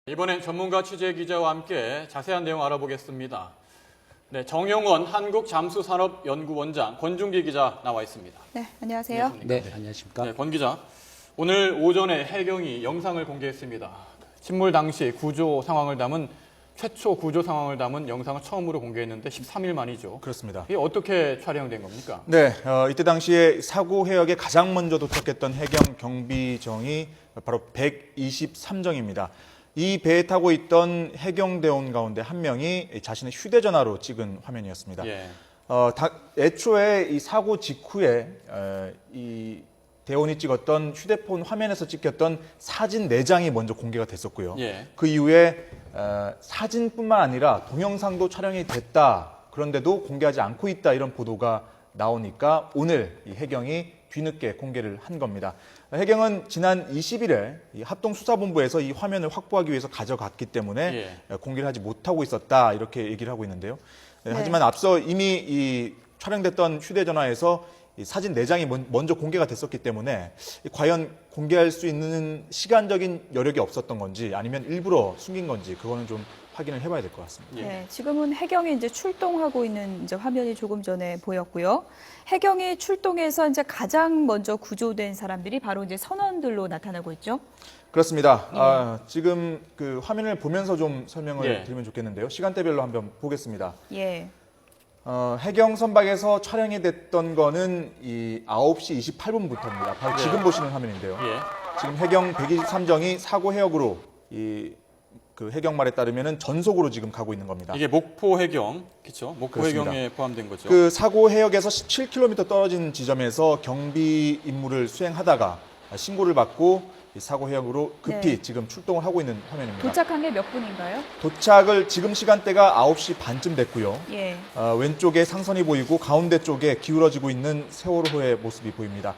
이번엔 전문가 취재 기자와 함께 자세한 내용 알아보겠습니다. 네, 정용원 한국잠수산업연구원장, 권중기 기자 나와 있습니다. 네, 안녕하세요. 네, 안녕하십니까. 네, 권 기자. 오늘 오전에 해경이 영상을 공개했습니다. 침몰 당시 구조 상황을 담은 최초 구조 상황을 담은 영상을 처음으로 공개했는데 13일 만이죠. 그렇습니다. 이게 어떻게 촬영된 겁니까? 네, 이때 당시에 사고 해역에 가장 먼저 도착했던 해경 경비정이 바로 123정입니다. 이 배에 타고 있던 해경대원 가운데 한 명이 자신의 휴대전화로 찍은 화면이었습니다. 예. 애초에 이 사고 직후에 이 대원이 찍었던 휴대폰 화면에서 찍혔던 사진 4장이 먼저 공개가 됐었고요. 예. 그 이후에 사진뿐만 아니라 동영상도 촬영이 됐다. 그런데도 공개하지 않고 있다. 이런 보도가 나오니까 오늘 이 해경이 뒤늦게 공개를 한 겁니다. 해경은 지난 20일에 이 합동수사본부에서 이 화면을 확보하기 위해서 가져갔기 때문에 공개를 하지 못하고 있었다. 이렇게 얘기를 하고 있는데요. 네. 하지만 앞서 이미 이 촬영됐던 휴대전화에서 이 사진 4장이 먼저 공개가 됐었기 때문에 과연 공개할 수 있는 시간적인 여력이 없었던 건지 아니면 일부러 숨긴 건지 그거는 좀 확인을 해봐야 될 것 같습니다. 네, 지금은 해경이 이제 출동하고 있는 이제 화면이 조금 전에 보였고요. 해경이 출동해서 이제 가장 먼저 구조된 사람들이 바로 이제 선원들로 나타나고 있죠. 그렇습니다. 지금 그 화면을 보면서 좀 설명을 예. 드리면 좋겠는데요. 시간대별로 한번 보겠습니다. 예. 해경 선박에서 촬영이 됐던 거는 이 9시 28분부터입니다. 바로 지금 보시는 화면인데요. 예. 지금 해경 123정이 사고 해역으로 그 해경 말에 따르면은 전속으로 지금 가고 있는 겁니다. 이게 목포 해경, 그렇죠? 목포 그렇습니다. 해경에 포함된 거죠. 그 사고 해역에서 17km 떨어진 지점에서 경비 임무를 수행하다가 신고를 받고 이 사고 해역으로 급히 네. 지금 출동을 하고 있는 화면입니다. 도착한 게 몇 분인가요? 도착을 지금 시간대가 9시 반쯤 됐고요. 예. 왼쪽에 상선이 보이고 가운데 쪽에 기울어지고 있는 세월호의 모습이 보입니다.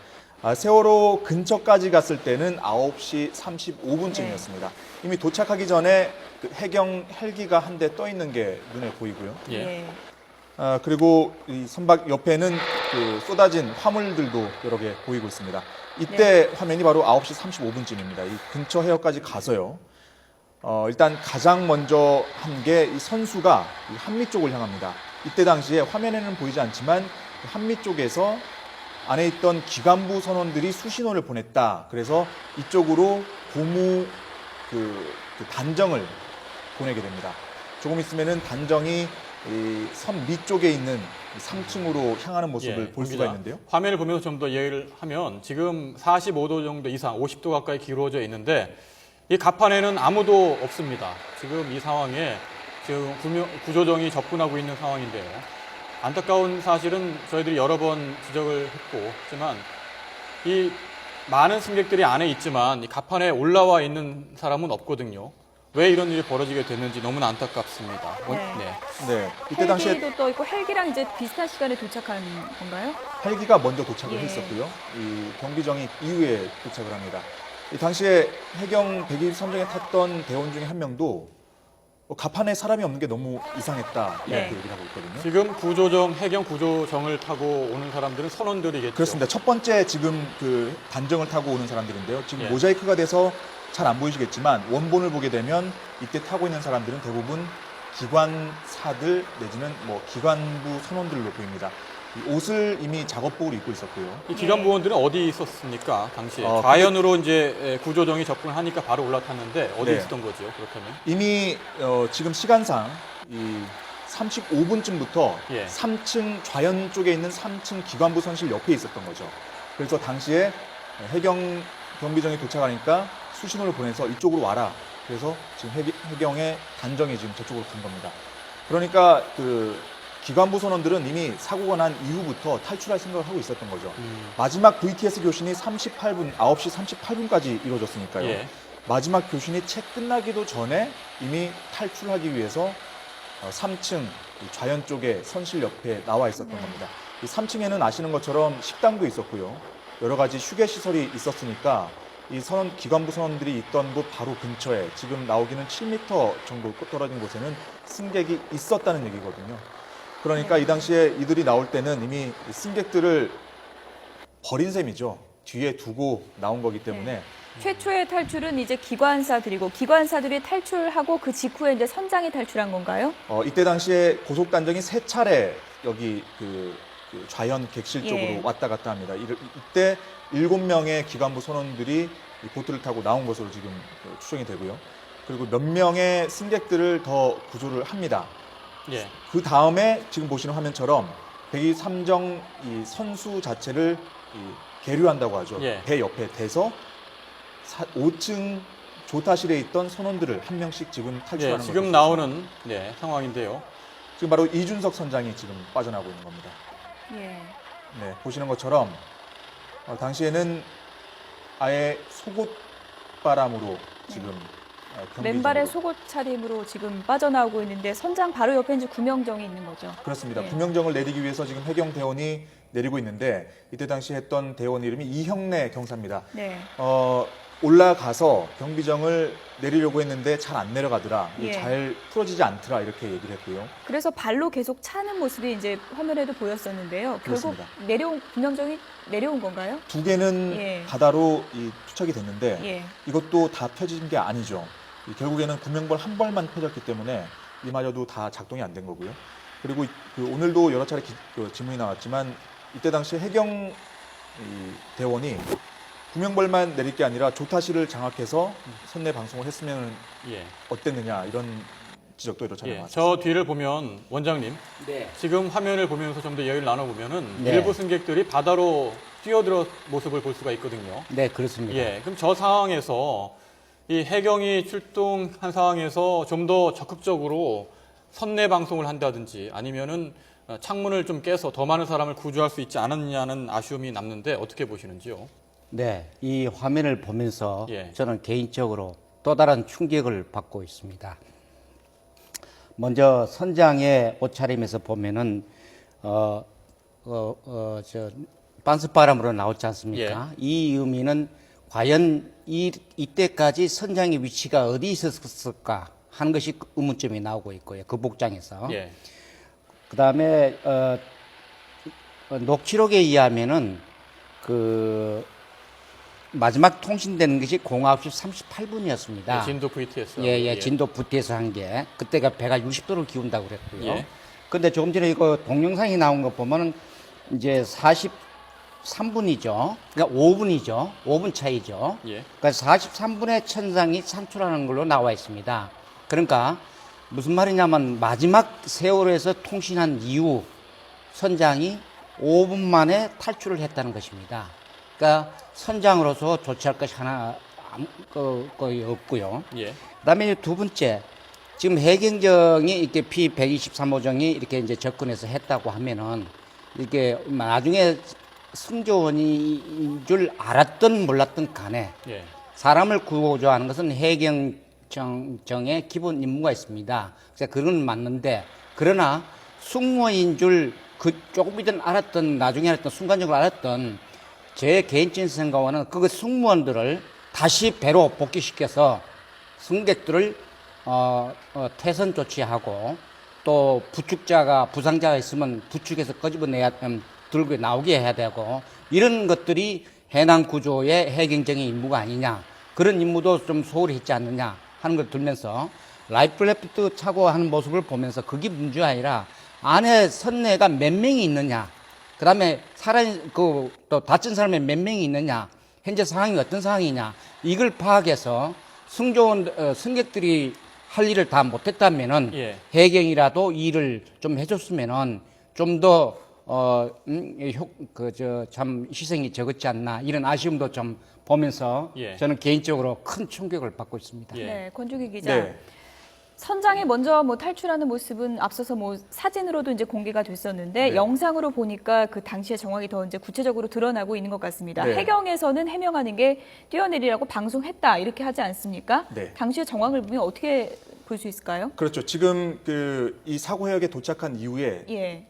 세월호 근처까지 갔을 때는 9시 35분쯤이었습니다. 이미 도착하기 전에 그 해경 헬기가 한 대 떠 있는 게 눈에 보이고요. 예. 그리고 이 선박 옆에는 그 쏟아진 화물들도 여러 개 보이고 있습니다. 이때 화면이 바로 9시 35분쯤입니다. 이 근처 해역까지 가서요. 일단 가장 먼저 한 게 이 선수가 이 한미 쪽을 향합니다. 이때 당시에 화면에는 보이지 않지만 한미 쪽에서 안에 있던 기관부 선원들이 수신호를 보냈다. 그래서 이쪽으로 고무 그 단정을 보내게 됩니다. 조금 있으면은 단정이 이 섬 밑쪽에 있는 3층으로 향하는 모습을 볼 수가 있는데요. 화면을 보면서 좀 더 이해를 하면 지금 45도 정도 이상, 50도 가까이 기울어져 있는데 이 갑판에는 아무도 없습니다. 지금 이 상황에 지금 구조정이 접근하고 있는 상황인데요. 안타까운 사실은 저희들이 여러 번 지적을 했고 했지만 이 많은 승객들이 안에 있지만 이 갑판에 올라와 있는 사람은 없거든요. 왜 이런 일이 벌어지게 됐는지 너무나 안타깝습니다. 네. 이때 당시에 헬기도 떠 있고 헬기랑 이제 비슷한 시간에 도착한 건가요? 헬기가 먼저 도착을 예. 했었고요. 이 경비정이 이후에 도착을 합니다. 이 당시에 해경 123정에 탔던 대원 중에 한 명도 갑판에 사람이 없는 게 너무 이상했다 이렇게 네. 얘기를 하고 있거든요. 지금 구조정, 해경 구조정을 타고 오는 사람들은 선원들이겠죠. 그렇습니다. 첫 번째 지금 그 단정을 타고 오는 사람들인데요. 지금 예. 모자이크가 돼서 잘 안 보이시겠지만 원본을 보게 되면 이때 타고 있는 사람들은 대부분 기관사들 내지는 뭐 기관부 선원들로 보입니다. 이 옷을 이미 작업복으로 입고 있었고요. 이 기관부원들은 어디 있었습니까? 당시에 과연으로 이제 구조정이 접근하니까 바로 올라탔는데 어디 네. 있었던 거죠? 그렇다면 이미 지금 시간상 이 35분쯤부터 예. 3층 좌연 쪽에 있는 3층 기관부 선실 옆에 있었던 거죠. 그래서 당시에 해경 경비정이 도착하니까 수신호를 보내서 이쪽으로 와라. 그래서 지금 해경의 단정이 지금 저쪽으로 간 겁니다. 그러니까 그 기관부 선원들은 이미 사고가 난 이후부터 탈출할 생각을 하고 있었던 거죠. 마지막 VTS 교신이 9시 38분까지 이루어졌으니까요. 예. 마지막 교신이 채 끝나기도 전에 이미 탈출하기 위해서 3층 좌연 쪽에 선실 옆에 나와 있었던 겁니다. 이 3층에는 아시는 것처럼 식당도 있었고요. 여러 가지 휴게 시설이 있었으니까 이 기관부 선원들이 있던 곳 바로 근처에 지금 나오기는 7m 정도 떨어진 곳에는 승객이 있었다는 얘기거든요. 그러니까 이 당시에 이들이 나올 때는 이미 승객들을 버린 셈이죠. 뒤에 두고 나온 거기 때문에 최초의 탈출은 이제 기관사들이고 기관사들이 탈출하고 그 직후에 이제 선장이 탈출한 건가요? 이때 당시에 고속 단정이 3차례 여기 그 좌현 객실 쪽으로 예. 왔다 갔다 합니다. 이때 7명의 기관부 선원들이 이 보트를 타고 나온 것으로 지금 추정이 되고요. 그리고 몇 명의 승객들을 더 구조를 합니다. 예. 그 다음에 지금 보시는 화면처럼 123정 이 선수 자체를 계류한다고 하죠. 예. 배 옆에 대서 5층 조타실에 있던 선원들을 한 명씩 지금 탈출하는 예, 지금 것으로 나오는 네, 상황인데요. 지금 바로 이준석 선장이 지금 빠져나오고 있는 겁니다. 예. 네, 보시는 것처럼 당시에는 아예 속옷바람으로 지금 경비 맨발의 정도. 속옷 차림으로 지금 빠져나오고 있는데 선장 바로 옆에 이제 구명정이 있는 거죠. 그렇습니다. 예. 구명정을 내리기 위해서 지금 해경 대원이 내리고 있는데 이때 당시 했던 대원 이름이 이형래 경사입니다. 네. 올라가서 경비정을 내리려고 했는데 잘 안 내려가더라. 예. 잘 풀어지지 않더라 이렇게 얘기를 했고요. 그래서 발로 계속 차는 모습이 이제 화면에도 보였었는데요. 결국 그렇습니다. 구명정이 내려온 건가요? 두 개는 예. 바다로 투척이 됐는데 예. 이것도 다 펴진 게 아니죠. 결국에는 구명벌 한 벌만 펴졌기 때문에 이마저도 다 작동이 안 된 거고요. 그리고 오늘도 여러 차례 질문이 나왔지만 이때 당시 해경 대원이 구명벌만 내릴 게 아니라 조타실을 장악해서 선내 방송을 했으면 예. 어땠느냐 이런 지적도 여러 차례 예. 나왔습니다. 저 뒤를 보면 원장님, 네. 지금 화면을 보면서 좀 더 여유를 나눠보면은 네. 일부 승객들이 바다로 뛰어들어 모습을 볼 수가 있거든요. 네, 그렇습니다. 예. 그럼 저 상황에서 이 해경이 출동한 상황에서 좀 더 적극적으로 선내 방송을 한다든지 아니면은 창문을 좀 깨서 더 많은 사람을 구조할 수 있지 않았냐는 아쉬움이 남는데 어떻게 보시는지요? 네, 이 화면을 보면서 예. 저는 개인적으로 또 다른 충격을 받고 있습니다. 먼저 선장의 옷차림에서 보면은 반스바람으로 나왔지 않습니까? 이 의미는 과연 이때까지 선장의 위치가 어디 있었을까 하는 것이 의문점이 나오고 있고요. 그 복장에서. 예. 그다음에 녹취록에 의하면은 그 마지막 통신되는 것이 09시 38분이었습니다. 예, 진도 VTS. 예, 진도 VTS 한 게 그때가 배가 60도를 기운다고 그랬고요. 예. 근데 조금 전에 이거 동영상이 나온 거 보면은 이제 43분이죠. 그러니까 5분이죠. 5분 차이죠. 예. 그러니까 43분에 천상이 산출하는 걸로 나와 있습니다. 그러니까 무슨 말이냐면 마지막 세월에서 통신한 이후 선장이 5분 만에 탈출을 했다는 것입니다. 그러니까 선장으로서 조치할 것이 하나 거의 없고요. 예. 그다음에 두 번째, 지금 해경정이 이렇게 P-123호정이 이렇게 이제 접근해서 했다고 하면은 이게 나중에 승조원인 줄 알았던 몰랐던 간에 예. 사람을 구조하는 것은 해경정의 기본 임무가 있습니다. 그래서 그건 맞는데 그러나 승무원인 줄 그 조금이든 알았던 나중에 알았던 순간적으로 알았던 제 개인적인 생각은 그 승무원들을 다시 배로 복귀시켜서 승객들을 퇴선 조치하고 또 부축자가 부상자가 있으면 부축해서 끄집어내야 들고 나오게 해야 되고 이런 것들이 해난 구조의 해경정의 임무가 아니냐 그런 임무도 좀 소홀히 했지 않느냐 하는 걸 들면서 라이프 레프트 차고 하는 모습을 보면서 그게 문제가 아니라 안에 선내가 몇 명이 있느냐 그다음에 또 다친 사람이 몇 명이 있느냐 현재 상황이 어떤 상황이냐 이걸 파악해서 승객들이 할 일을 다 못했다면은 예. 해경이라도 이 일을 좀 해줬으면은 좀 더 참 희생이 적었지 않나 이런 아쉬움도 좀 보면서 예. 저는 개인적으로 큰 충격을 받고 있습니다. 예. 네, 권주기 기자. 네. 선장이 먼저 탈출하는 모습은 앞서서 사진으로도 이제 공개가 됐었는데 네. 영상으로 보니까 그 당시의 정황이 더 이제 구체적으로 드러나고 있는 것 같습니다. 네. 해경에서는 해명하는 게 뛰어내리라고 방송했다 이렇게 하지 않습니까? 네. 당시의 정황을 보면 어떻게 볼 수 있을까요? 그렇죠. 지금 이 사고 해역에 도착한 이후에 예.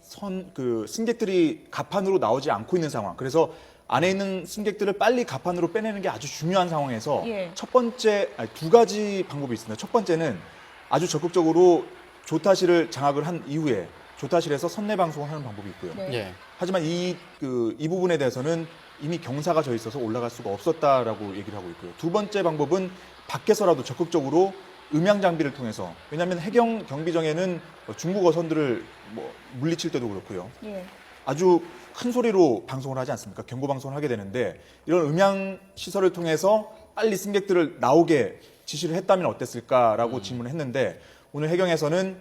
승객들이 갑판으로 나오지 않고 있는 상황. 그래서 안에 있는 승객들을 빨리 갑판으로 빼내는 게 아주 중요한 상황에서 예. 두 가지 방법이 있습니다. 첫 번째는 아주 적극적으로 조타실을 장악을 한 이후에 조타실에서 선내 방송을 하는 방법이 있고요. 네. 예. 하지만 이 부분에 대해서는 이미 경사가 져 있어서 올라갈 수가 없었다라고 얘기를 하고 있고요. 두 번째 방법은 밖에서라도 적극적으로 음향 장비를 통해서, 왜냐하면 해경 경비정에는 중국 어선들을 뭐 물리칠 때도 그렇고요. 예. 아주 큰 소리로 방송을 하지 않습니까? 경고 방송을 하게 되는데 이런 음향 시설을 통해서 빨리 승객들을 나오게 지시를 했다면 어땠을까라고 질문을 했는데 오늘 해경에서는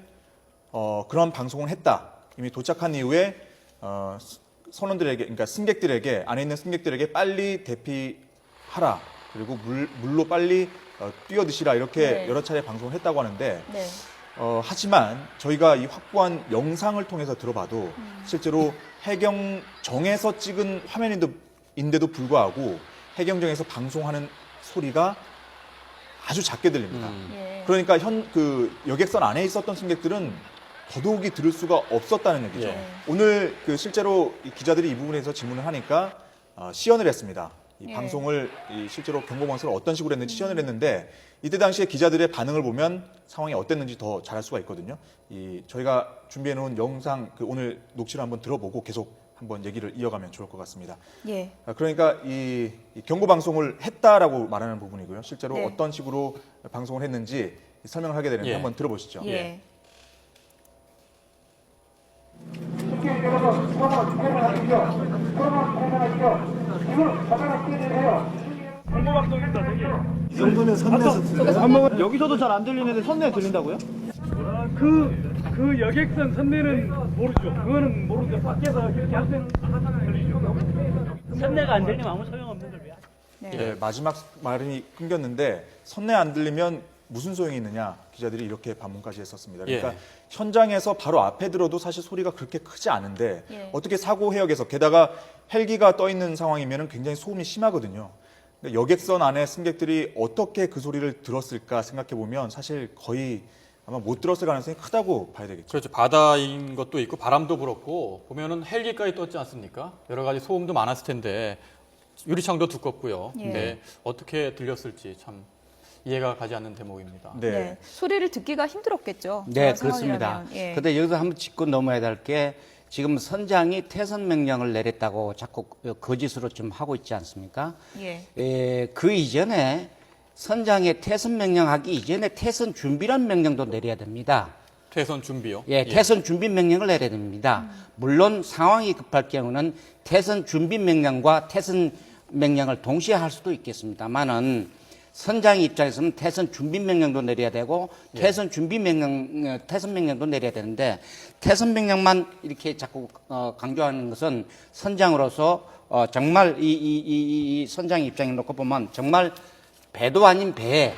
그런 방송을 했다. 이미 도착한 이후에 선원들에게, 그러니까 승객들에게, 안에 있는 승객들에게 빨리 대피하라. 그리고 물로 빨리 뛰어드시라. 이렇게 네. 여러 차례 방송을 했다고 하는데 네. 하지만 저희가 이 확보한 영상을 통해서 들어봐도 실제로 해경정에서 찍은 화면인데도 불구하고 해경정에서 방송하는 소리가 아주 작게 들립니다. 예. 그러니까 여객선 안에 있었던 승객들은 더더욱이 들을 수가 없었다는 얘기죠. 예. 오늘 실제로 이 기자들이 이 부분에서 질문을 하니까 시연을 했습니다. 이 예. 방송을 실제로 경고방송을 어떤 식으로 했는지 시연을 했는데 이때 당시에 기자들의 반응을 보면 상황이 어땠는지 더 잘 알 수가 있거든요. 저희가 준비해 놓은 영상 오늘 녹취를 한번 들어보고 계속 한번 얘기를 이어가면 좋을 것 같습니다. 예. 그러니까 이 경고 방송을 했다라고 말하는 부분이고요. 실제로 네. 어떤 식으로 방송을 했는지 설명을 하게 되는데 예. 한번 들어보시죠. 예. 이 정도면 선내에서 들려요? 여기서도 잘 안 들리는데 선내 들린다고요? 그 여객선 선내는 모르죠. 그거는 모르는데 밖에서 이렇게 할 때는 들리죠. 선내가 안 들리면 아무 소용없는 걸 왜? 네. 예, 마지막 말이 끊겼는데 선내 안 들리면 무슨 소용이 있느냐 기자들이 이렇게 반문까지 했었습니다. 그러니까 예. 현장에서 바로 앞에 들어도 사실 소리가 그렇게 크지 않은데 예. 어떻게 사고 해역에서 게다가 헬기가 떠 있는 상황이면 굉장히 소음이 심하거든요. 그러니까 여객선 안에 승객들이 어떻게 그 소리를 들었을까 생각해 보면 사실 거의 아마 못 들었을 가능성이 크다고 봐야 되겠죠. 그렇죠. 바다인 것도 있고 바람도 불었고 보면은 헬기까지 떴지 않습니까? 여러 가지 소음도 많았을 텐데 유리창도 두껍고요. 예. 근데 어떻게 들렸을지 참 이해가 가지 않는 대목입니다. 네. 네. 소리를 듣기가 힘들었겠죠. 네, 그런 그렇습니다. 상황이라면. 예. 그런데 여기서 한번 짚고 넘어야 될 게 지금 선장이 퇴선 명령을 내렸다고 자꾸 거짓으로 좀 하고 있지 않습니까? 예. 그 이전에 선장의 퇴선 명령하기 이전에 퇴선 준비란 명령도 내려야 됩니다. 퇴선 준비요. 예, 퇴선 준비 명령을 내려야 됩니다. 물론 상황이 급할 경우는 퇴선 준비 명령과 퇴선 명령을 동시에 할 수도 있겠습니다만은 선장 입장에서는 퇴선 준비 명령도 내려야 되고 퇴선 준비 명령, 퇴선 명령도 내려야 되는데 퇴선 명령만 이렇게 자꾸 강조하는 것은 선장으로서 정말 이 선장 입장에 놓고 보면 정말 배도 아닌 배에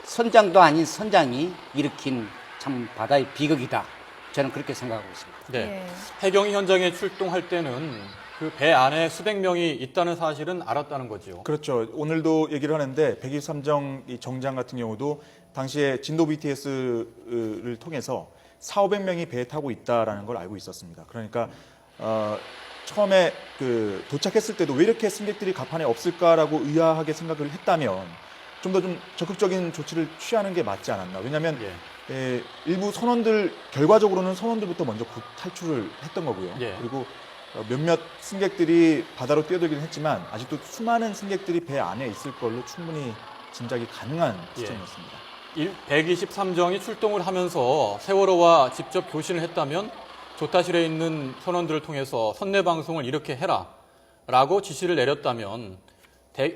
선장도 아닌 선장이 일으킨 참 바다의 비극이다. 저는 그렇게 생각하고 있습니다. 네. 예. 해경이 현장에 출동할 때는 그 배 안에 수백 명이 있다는 사실은 알았다는 거죠. 그렇죠. 오늘도 얘기를 하는데 123정 이 정장 같은 경우도 당시에 진도 BTS를 통해서 4,500명이 배에 타고 있다라는 걸 알고 있었습니다. 그러니까 처음에 도착했을 때도 왜 이렇게 승객들이 갑판에 없을까라고 의아하게 생각을 했다면 좀 더 적극적인 조치를 취하는 게 맞지 않았나. 왜냐하면 예. 일부 선원들 결과적으로는 선원들부터 먼저 탈출을 했던 거고요. 예. 그리고 몇몇 승객들이 바다로 뛰어들기는 했지만 아직도 수많은 승객들이 배 안에 있을 걸로 충분히 짐작이 가능한 예. 시점이었습니다. 123정이 출동을 하면서 세월호와 직접 교신을 했다면 조타실에 있는 선원들을 통해서 선내 방송을 이렇게 해라 라고 지시를 내렸다면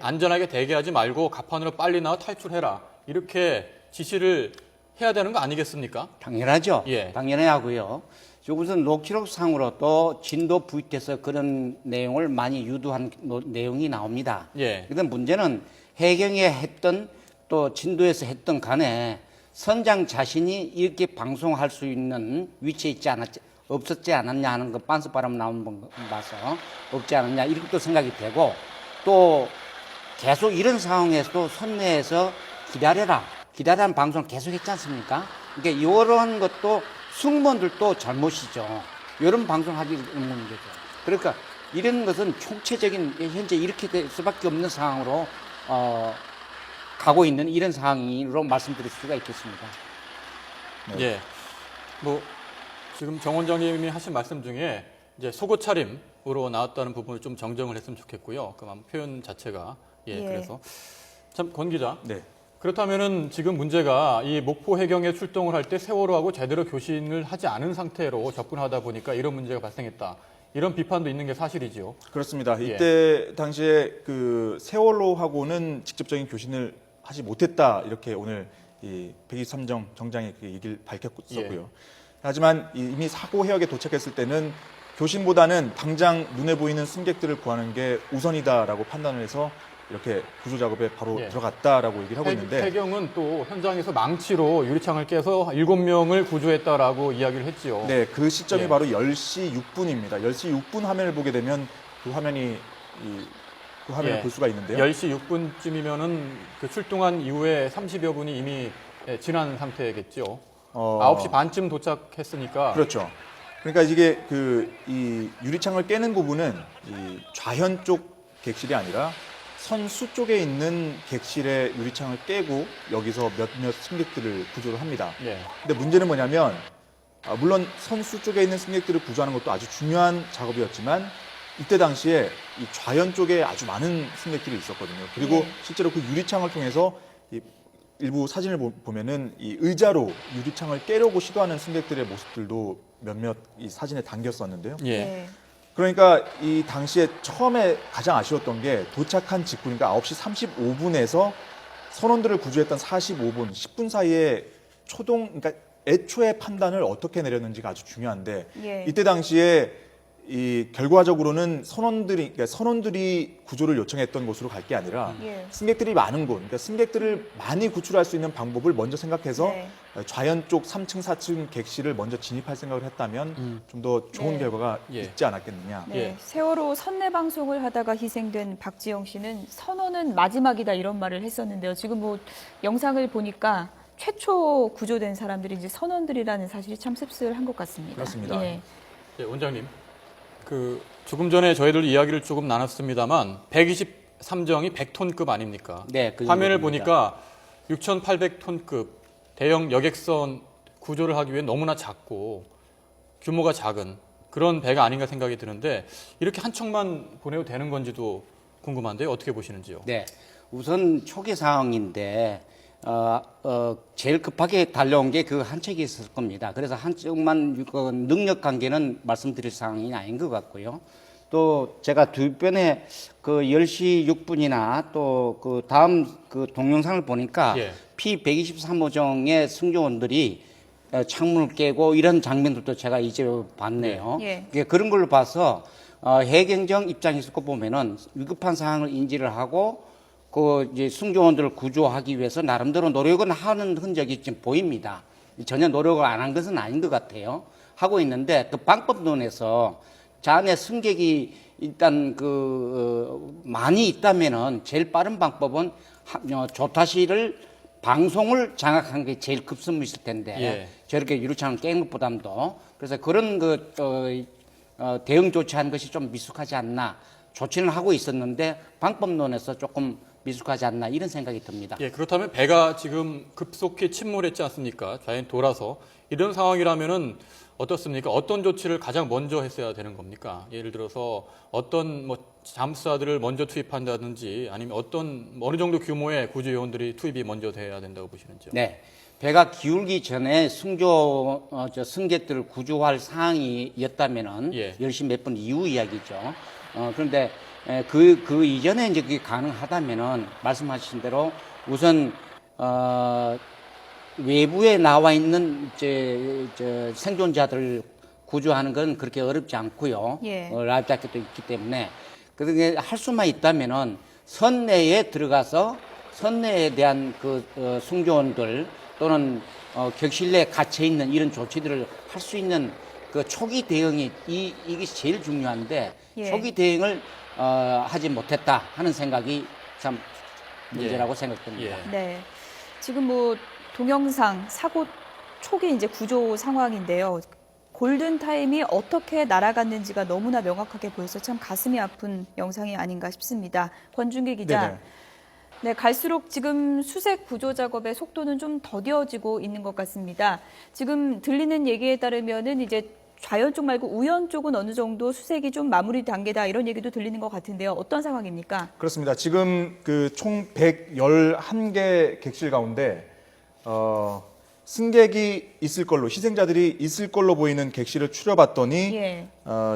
안전하게 대기하지 말고 갑판으로 빨리 나와 탈출해라 이렇게 지시를 해야 되는 거 아니겠습니까? 당연하죠. 예. 당연해야 하고요. 우선 녹취록상으로 또 진도 부위에서 그런 내용을 많이 유도한 내용이 나옵니다. 예. 그런데 문제는 해경에 했던 또 진도에서 했던 간에 선장 자신이 이렇게 방송할 수 있는 위치에 없었지 않았냐 하는 거 빤스바람 나오는 거 봐서 없지 않았냐 이렇게 생각이 되고 또 계속 이런 상황에서도 선내에서 기다려라는 방송을 계속 했지 않습니까? 그러니까 이런 것도 승무원들도 잘못이죠. 이런 방송하기 없는 거죠. 그러니까 이런 것은 총체적인 현재 이렇게 될 수밖에 없는 상황으로 가고 있는 이런 상황으로 말씀드릴 수가 있겠습니다. 네. 예. 지금 정 원장님이 하신 말씀 중에 이제 속옷 차림, 우회적으로 나왔다는 부분을 좀 정정을 했으면 좋겠고요. 그 표현 자체가 예. 그래서 참 권 기자. 네. 그렇다면은 지금 문제가 이 목포 해경에 출동을 할 때 세월호하고 제대로 교신을 하지 않은 상태로 접근하다 보니까 이런 문제가 발생했다. 이런 비판도 있는 게 사실이지요. 그렇습니다. 예. 이때 당시에 그 세월호하고는 직접적인 교신을 하지 못했다 이렇게 오늘 이 123정 정장이 그 얘기를 밝혔었고요. 하지만 이미 사고 해역에 도착했을 때는 교신보다는 당장 눈에 보이는 승객들을 구하는 게 우선이다라고 판단을 해서 이렇게 구조 작업에 바로 예. 들어갔다라고 얘기를 하고 있는데 해경은 또 현장에서 망치로 유리창을 깨서 7명을 구조했다라고 이야기를 했지요. 네, 그 시점이 예. 바로 10시 6분입니다. 10시 6분 화면을 보게 되면 그 화면을 볼 수가 있는데요. 10시 6분쯤이면은 그 출동한 이후에 30여 분이 이미 지난 상태겠죠. 9시 반쯤 도착했으니까. 그렇죠. 그러니까 이게 이 유리창을 깨는 부분은 이 좌현 쪽 객실이 아니라 선수 쪽에 있는 객실의 유리창을 깨고 여기서 몇몇 승객들을 구조를 합니다. 예. 근데 문제는 뭐냐면 물론 선수 쪽에 있는 승객들을 구조하는 것도 아주 중요한 작업이었지만 이때 당시에 이 좌현 쪽에 아주 많은 승객들이 있었거든요. 그리고 예. 실제로 그 유리창을 통해서 이 일부 사진을 보면은 이 의자로 유리창을 깨려고 시도하는 승객들의 모습들도 몇몇 이 사진에 담겼었는데요. 예. 네. 그러니까 이 당시에 처음에 가장 아쉬웠던 게 도착한 직후, 그러니까 9시 35분에서 선원들을 구조했던 45분, 10분 사이에 그러니까 애초에 판단을 어떻게 내렸는지가 아주 중요한데 예. 이때 당시에 이 결과적으로는 선원들이 구조를 요청했던 곳으로 갈 게 아니라 예. 승객들이 많은 곳, 그러니까 승객들을 많이 구출할 수 있는 방법을 먼저 생각해서 네. 좌현 쪽 3층, 4층 객실을 먼저 진입할 생각을 했다면 좀 더 좋은 네. 결과가 예. 있지 않았겠느냐. 네, 예. 세월호 선내 방송을 하다가 희생된 박지영 씨는 선언은 마지막이다 이런 말을 했었는데요. 지금 뭐 영상을 보니까 최초 구조된 사람들이 이제 선원들이라는 사실이 참 씁쓸한 것 같습니다. 그렇습니다. 예. 원장님. 조금 전에 저희들 이야기를 조금 나눴습니다만 123정이 100톤급 아닙니까? 네, 그 화면을 정도입니다. 보니까 6,800톤급 대형 여객선 구조를 하기 위해 너무나 작고 규모가 작은 그런 배가 아닌가 생각이 드는데 이렇게 한 척만 보내도 되는 건지도 궁금한데요. 어떻게 보시는지요? 네, 우선 초기 상황인데 제일 급하게 달려온 게 그 한 척이 있을 겁니다. 그래서 한 척만 그 능력 관계는 말씀드릴 상황이 아닌 것 같고요. 또 제가 뒤편에 그 10시 6분이나 또 그 다음 그 동영상을 보니까 예. P123호정의 승조원들이 창문을 깨고 이런 장면들도 제가 이제 봤네요. 예. 그런 걸로 봐서 해경정 입장에서 보면은 위급한 상황을 인지를 하고 그 이제 승조원들을 구조하기 위해서 나름대로 노력은 하는 흔적이 지금 보입니다. 전혀 노력을 안 한 것은 아닌 것 같아요. 하고 있는데 그 방법론에서 잔해 승객이 일단 많이 있다면은 제일 빠른 방법은 조타시를 방송을 장악한 게 제일 급선무 있을 텐데 예. 저렇게 유리창을 깬 것보담도 그래서 그런 대응 조치한 것이 좀 미숙하지 않나 조치는 하고 있었는데 방법론에서 조금 미숙하지 않나 이런 생각이 듭니다. 예, 그렇다면 배가 지금 급속히 침몰했지 않습니까? 좌연 돌아서 이런 상황이라면은 어떻습니까? 어떤 조치를 가장 먼저 했어야 되는 겁니까? 예를 들어서 어떤 잠수사들을 먼저 투입한다든지 아니면 어느 정도 규모의 구조 요원들이 투입이 먼저 돼야 된다고 보시는지요? 네, 배가 기울기 전에 승객들을 구조할 상황이었다면은 예. 10시 몇 분 이후 이야기죠. 그런데 그 이전에 이제 그게 가능하다면은 말씀하신 대로 우선 외부에 나와 있는 생존자들을 구조하는 건 그렇게 어렵지 않고요. 예. 라이프 자켓도 있기 때문에 그게 할 수만 있다면은 선내에 들어가서 선내에 대한 승조원들 또는 격실 내에 갇혀 있는 이런 조치들을 할 수 있는 그 초기 대응이 이게 제일 중요한데 예. 초기 대응을 하지 못했다 하는 생각이 참 문제라고 생각됩니다. 예. 네. 지금 뭐 동영상 사고 초기 이제 구조 상황인데요. 골든 타임이 어떻게 날아갔는지가 너무나 명확하게 보여서 참 가슴이 아픈 영상이 아닌가 싶습니다. 권준기 기자. 네네. 네, 갈수록 지금 수색 구조 작업의 속도는 좀 더뎌지고 있는 것 같습니다. 지금 들리는 얘기에 따르면은 이제 좌연 쪽 말고 우연 쪽은 어느 정도 수색이 좀 마무리 단계다 이런 얘기도 들리는 것 같은데요. 어떤 상황입니까? 그렇습니다. 지금 그 총 111개 객실 가운데 승객이 있을 걸로, 희생자들이 있을 걸로 보이는 객실을 추려봤더니 예.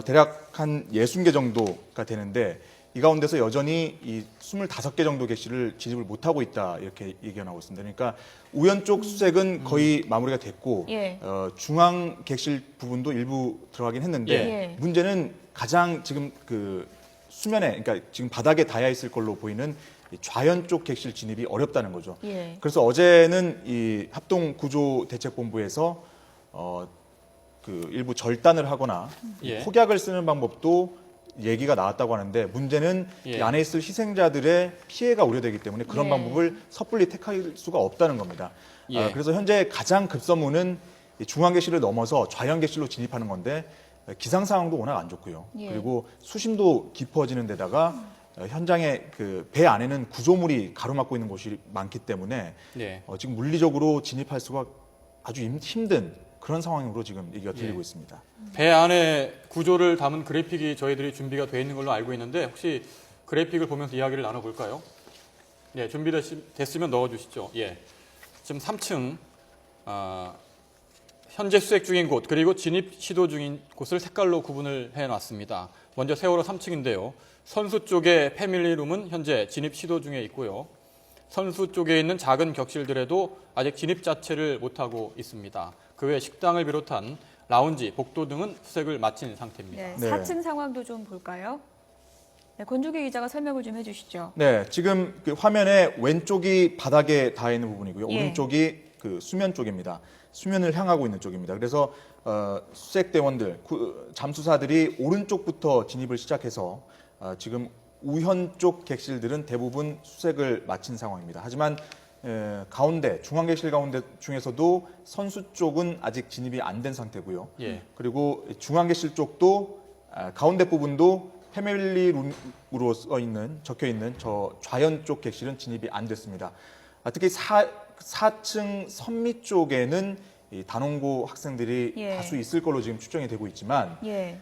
대략 한 60개 정도가 되는데 이 가운데서 여전히 이 25개 정도 객실을 진입을 못하고 있다 이렇게 얘기가 나오고 있습니다. 그러니까 우연 쪽 수색은 거의 마무리가 됐고 예. 중앙 객실 부분도 일부 들어가긴 했는데 예. 문제는 가장 지금 그 수면에, 그러니까 지금 바닥에 닿아 있을 걸로 보이는 이 좌연 쪽 객실 진입이 어렵다는 거죠. 예. 그래서 어제는 이 합동구조대책본부에서 그 일부 절단을 하거나 예. 폭약을 쓰는 방법도 얘기가 나왔다고 하는데 문제는 예. 이 안에 있을 희생자들의 피해가 우려되기 때문에 그런 예. 방법을 섣불리 택할 수가 없다는 겁니다. 예. 그래서 현재 가장 급선무는 이 중앙 객실을 넘어서 좌연 객실로 진입하는 건데 기상 상황도 워낙 안 좋고요. 예. 그리고 수심도 깊어지는 데다가 현장에 그 배 안에는 구조물이 가로막고 있는 곳이 많기 때문에 네. 지금 물리적으로 진입할 수가 아주 힘든 그런 상황으로 지금 얘기가 들리고 예. 있습니다. 배 안에 구조를 담은 그래픽이 저희들이 준비가 되어 있는 걸로 알고 있는데 혹시 그래픽을 보면서 이야기를 나눠볼까요? 네, 준비됐으면 넣어주시죠. 예, 지금 3층 현재 수색 중인 곳 그리고 진입 시도 중인 곳을 색깔로 구분을 해놨습니다. 먼저 세월호 3층인데요. 선수 쪽의 패밀리룸은 현재 진입 시도 중에 있고요. 선수 쪽에 있는 작은 격실들에도 아직 진입 자체를 못하고 있습니다. 그 외 식당을 비롯한 라운지, 복도 등은 수색을 마친 상태입니다. 네. 네. 4층 상황도 좀 볼까요? 네, 권주기 기자가 설명을 좀 해주시죠. 네, 지금 그 화면에 왼쪽이 바닥에 닿아 있는 부분이고요. 예. 오른쪽이 그 수면 쪽입니다. 수면을 향하고 있는 쪽입니다. 그래서 수색대원들, 잠수사들이 오른쪽부터 진입을 시작해서 지금 우현 쪽 객실들은 대부분 수색을 마친 상황입니다. 하지만 가운데, 중앙 객실 가운데 중에서도 선수 쪽은 아직 진입이 안 된 상태고요. 예. 그리고 중앙 객실 쪽도 가운데 부분도 패밀리룸으로 적혀 있는 저 좌연 쪽 객실은 진입이 안 됐습니다. 특히 4층 선미 쪽에는 이 단원고 학생들이 예. 다수 있을 걸로 지금 추정이 되고 있지만 예.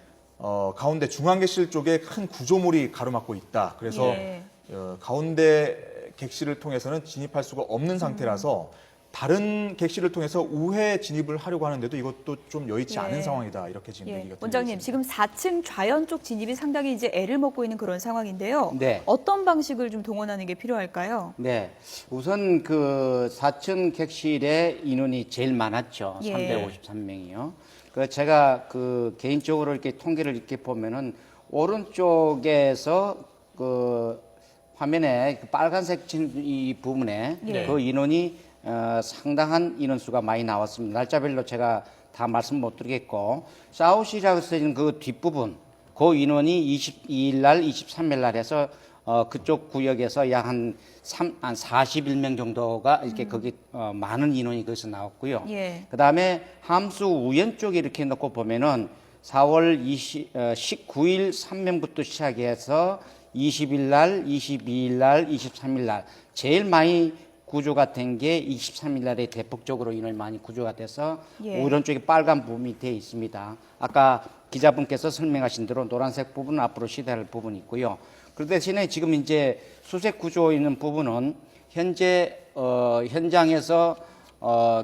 가운데 중앙 객실 쪽에 큰 구조물이 가로막고 있다. 그래서 예. 가운데 객실을 통해서는 진입할 수가 없는 상태라서 다른 객실을 통해서 우회 진입을 하려고 하는데도 이것도 좀 여의치 예. 않은 상황이다. 이렇게 지금 예. 얘기가 들리고 원장님, 있습니다. 지금 4층 좌연 쪽 진입이 상당히 이제 애를 먹고 있는 그런 상황인데요. 네. 어떤 방식을 좀 동원하는 게 필요할까요? 네. 우선 그 4층 객실의 인원이 제일 많았죠. 예. 353명이요. 그 제가 그 개인적으로 이렇게 통계를 이렇게 보면은 오른쪽에서 그 화면에 그 빨간색 이 부분에 예. 그 인원이 상당한 인원수가 많이 나왔습니다. 날짜별로 제가 다 말씀 못 드리겠고, 사우시라고 쓰는 그 뒷부분, 그 인원이 22일 날, 23일 날 해서 그쪽 구역에서 약 한 41명 정도가 이렇게 거기 많은 인원이 거기서 나왔고요. 예. 그 다음에 함수 우연 쪽에 이렇게 놓고 보면은 4월 19일 3명부터 시작해서 20일 날, 22일 날, 23일 날 제일 많이 구조가 된 게 23일 날에 대폭적으로 인원이 많이 구조가 돼서 예. 오른쪽에 빨간 부분이 되어 있습니다. 아까 기자분께서 설명하신 대로 노란색 부분은 앞으로 시대할 부분이 있고요. 그 대신에 지금 이제 수색 구조에 있는 부분은 현재 현장에서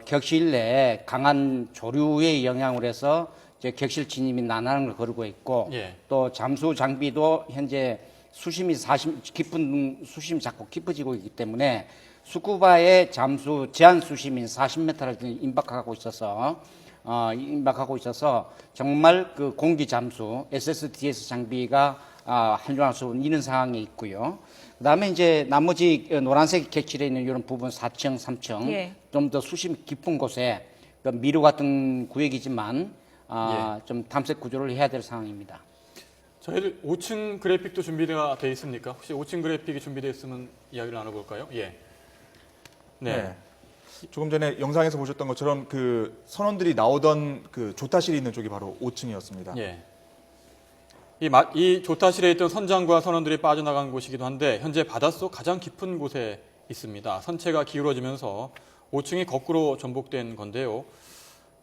격실 내에 강한 조류의 영향을 해서 이제 격실 진입이 난항을 걸 거르고 있고 예. 또 잠수 장비도 현재 수심이 수심이 자꾸 깊어지고 있기 때문에 스쿠바의 잠수 제한 수심인 40m를 임박하고 있어서 정말 그 공기 잠수 SSDS 장비가 한정할 수 있는 상황에 있고요. 그다음에 이제 나머지 노란색 객실에 있는 이런 부분 4층, 3층 예. 좀 더 수심이 깊은 곳에 그 미로 같은 구역이지만 좀 탐색 구조를 해야 될 상황입니다. 저희들 5층 그래픽도 준비가 돼 있습니까? 혹시 5층 그래픽이 준비되어 있으면 이야기를 나눠볼까요? 예. 네. 조금 전에 영상에서 보셨던 것처럼 그 선원들이 나오던 그 조타실이 있는 쪽이 바로 5층이었습니다. 예. 이 조타실에 있던 선장과 선원들이 빠져나간 곳이기도 한데 현재 바닷속 가장 깊은 곳에 있습니다. 선체가 기울어지면서 5층이 거꾸로 전복된 건데요.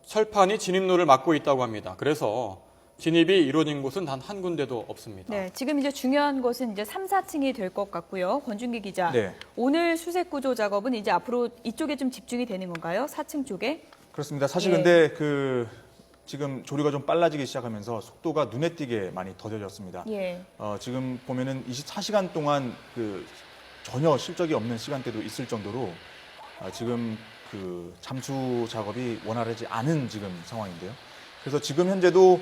철판이 진입로를 막고 있다고 합니다. 그래서 진입이 이루어진 곳은 단 한 군데도 없습니다. 네, 지금 이제 중요한 것은 이제 3, 4층이 될 것 같고요. 권준기 기자, 네. 오늘 수색 구조 작업은 이제 앞으로 이쪽에 좀 집중이 되는 건가요? 4층 쪽에? 그렇습니다. 사실 예. 근데 지금 조류가 좀 빨라지기 시작하면서 속도가 눈에 띄게 많이 더뎌졌습니다. 예. 지금 보면은 24시간 동안 전혀 실적이 없는 시간대도 있을 정도로 지금 잠수 작업이 원활하지 않은 지금 상황인데요. 그래서 지금 현재도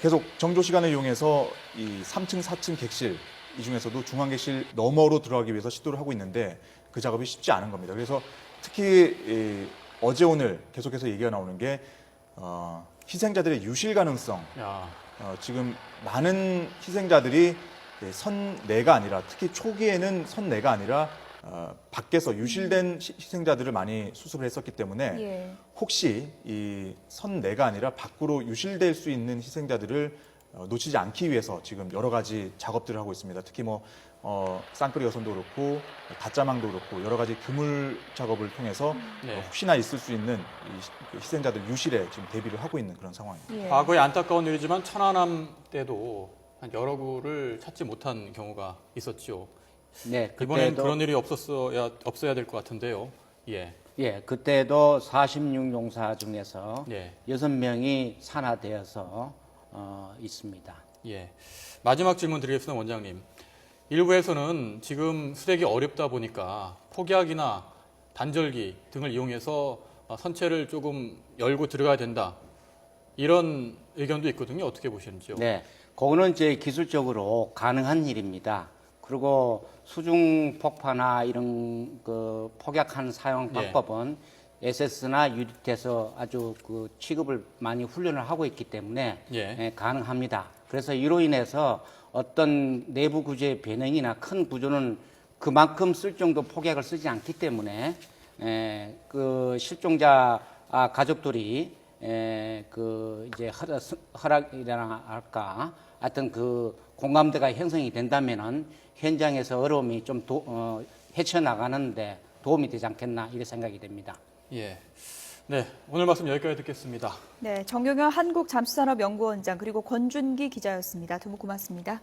계속 정조 시간을 이용해서 이 3층, 4층 객실 이 중에서도 중앙객실 너머로 들어가기 위해서 시도를 하고 있는데 그 작업이 쉽지 않은 겁니다. 그래서 특히 어제 오늘 계속해서 얘기가 나오는 게 희생자들의 유실 가능성. 야, 지금 많은 희생자들이 선내가 아니라 특히 초기에는 선내가 아니라 밖에서 유실된 희생자들을 많이 수습을 했었기 때문에 예. 혹시 이 선내가 아니라 밖으로 유실될 수 있는 희생자들을 놓치지 않기 위해서 지금 여러 가지 작업들을 하고 있습니다. 특히 쌍끌이 여선도 그렇고 다짜망도 그렇고 여러 가지 그물 작업을 통해서 네. 혹시나 있을 수 있는 이 희생자들 유실에 지금 대비를 하고 있는 그런 상황입니다. 예. 과거에 안타까운 일이지만 천안함 때도 한 여러 구를 찾지 못한 경우가 있었지요. 네, 이번엔 그때도 그런 일이 없어야 될 것 같은데요. 예. 예, 그때도 46용사 중에서 예. 6명이 산화되어서 있습니다. 예. 마지막 질문 드리겠습니다, 원장님. 일부에서는 지금 수색이 어렵다 보니까 폭약이나 단절기 등을 이용해서 선체를 조금 열고 들어가야 된다. 이런 의견도 있거든요. 어떻게 보시는지요? 네, 그거는 이제 기술적으로 가능한 일입니다. 그리고 수중 폭파나 이런 폭약한 사용 방법은 SS나 UDT에서 아주 취급을 많이 훈련을 하고 있기 때문에 예. 가능합니다. 그래서 이로 인해서 어떤 내부 구조의 변형이나 큰 구조는 그만큼 쓸 정도 폭약을 쓰지 않기 때문에 실종자 가족들이 이제 허락이라나 할까 하여튼 공감대가 형성이 된다면은 현장에서 어려움이 좀 헤쳐나가는데 도움이 되지 않겠나 이런 생각이 됩니다. 예. 네. 오늘 말씀 여기까지 듣겠습니다. 네, 정경현 한국잠수산업연구원장 그리고 권준기 기자였습니다. 두 분 고맙습니다.